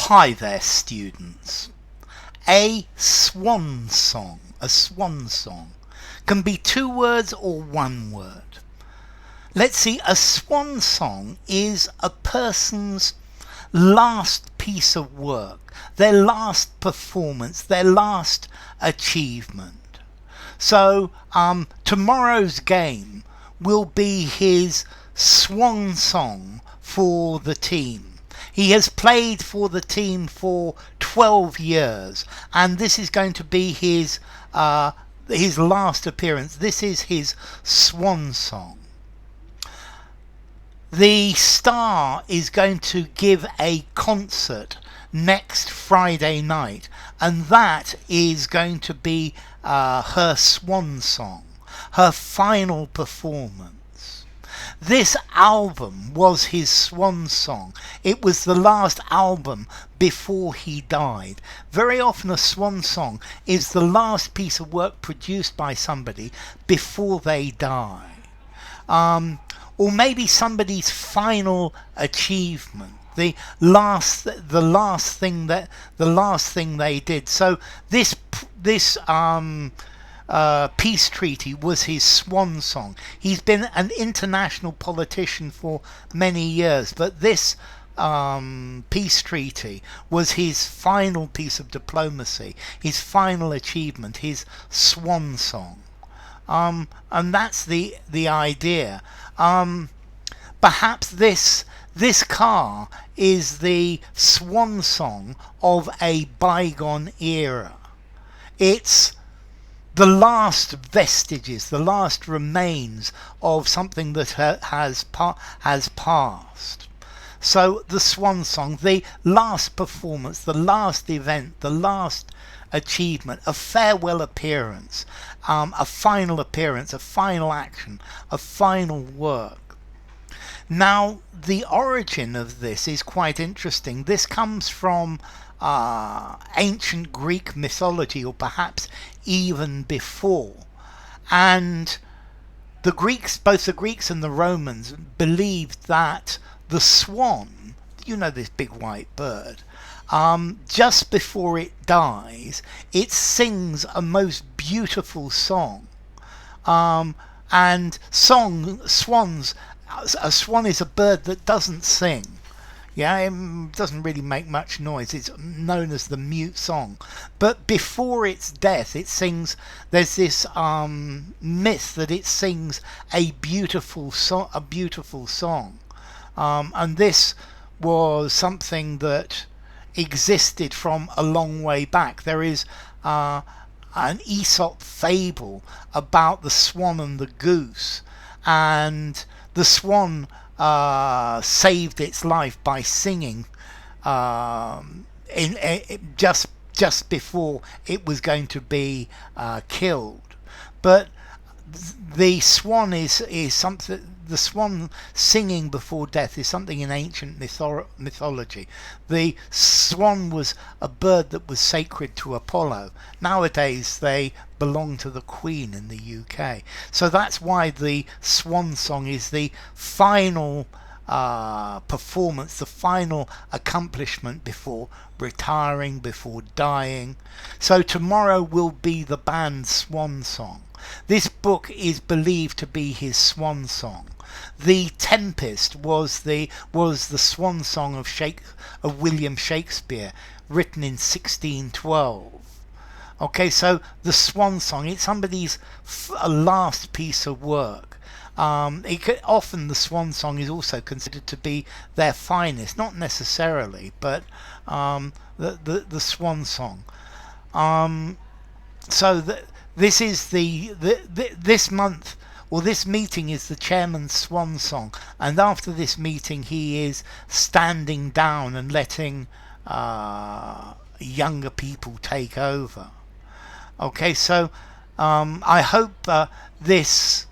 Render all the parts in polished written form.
Hi there, students. A swan song, can be 2 words or 1 word. Let's see, a swan song is a person's last piece of work, their last performance, their last achievement. So tomorrow's game will be his swan song for the team. He has played for the team for 12 years, and this is going to be his last appearance. This is his swan song. The star is going to give a concert next Friday night, and that is going to be her swan song, her final performance. This album was his swan song. It was the last album before he died. Very often a swan song is the last piece of work produced by somebody before they die. Or maybe somebody's final achievement, the last thing they did. So this peace treaty was his swan song. He's been an international politician for many years, but this peace treaty was his final piece of diplomacy, his final achievement, his swan song. And that's the idea. Perhaps this car is the swan song of a bygone era. It's the last vestiges, the last remains of something that has passed. So the swan song, the last performance, the last event, the last achievement, a farewell appearance, a final appearance, a final action, a final work. Now, the origin of this is quite interesting. This comes from ancient Greek mythology, or perhaps even before. And the Greeks, both the Greeks and the Romans, believed that the swan, this big white bird, just before it dies, it sings a most beautiful song. And swans, a swan is a bird that doesn't sing. Yeah, it doesn't really make much noise. It's known as the mute song. But before its death, it sings. There's this myth that it sings a beautiful song. And this was something that existed from a long way back. There is an Aesop fable about the swan and the goose, and the swan saved its life by singing just before it was going to be killed. But the swan is something. The swan singing before death is something in ancient mythology. The swan was a bird that was sacred to Apollo. Nowadays they belong to the Queen in the UK. So that's why the swan song is the final performance, the final accomplishment before retiring, before dying. So tomorrow will be the band's swan song. This book is believed to be his swan song. The Tempest was the swan song of William Shakespeare, written in 1612. Okay, so the swan song, it's somebody's last piece of work. Often the swan song is also considered to be their finest, not necessarily, but the swan song. This is this month, or this meeting is the chairman's swan song, and after this meeting he is standing down and letting younger people take over. Okay, so I hope this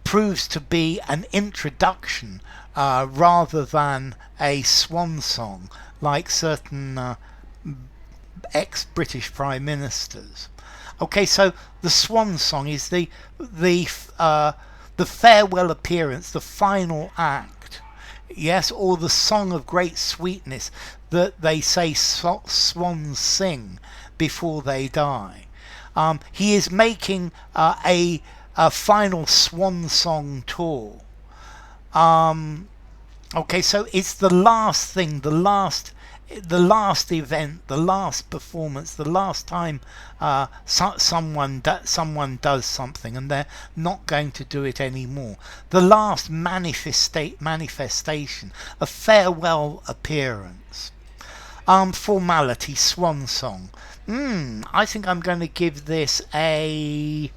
proves to be an introduction rather than a swan song like certain ex-British prime ministers. Okay, so the swan song is the farewell appearance, the final act. Yes, or the song of great sweetness, that they say swans sing before they die. He is making a final Swansong tour. Okay, so it's the last thing, the last event, the last performance, the last time someone does something, and they're not going to do it anymore. The last manifestation, a farewell appearance. Formality, swan song. I think I'm going to give this a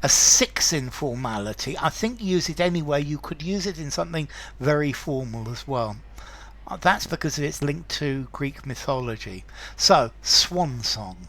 6 in formality. I think use it anywhere. You could use it in something very formal as well. That's because it's linked to Greek mythology. So, swan song.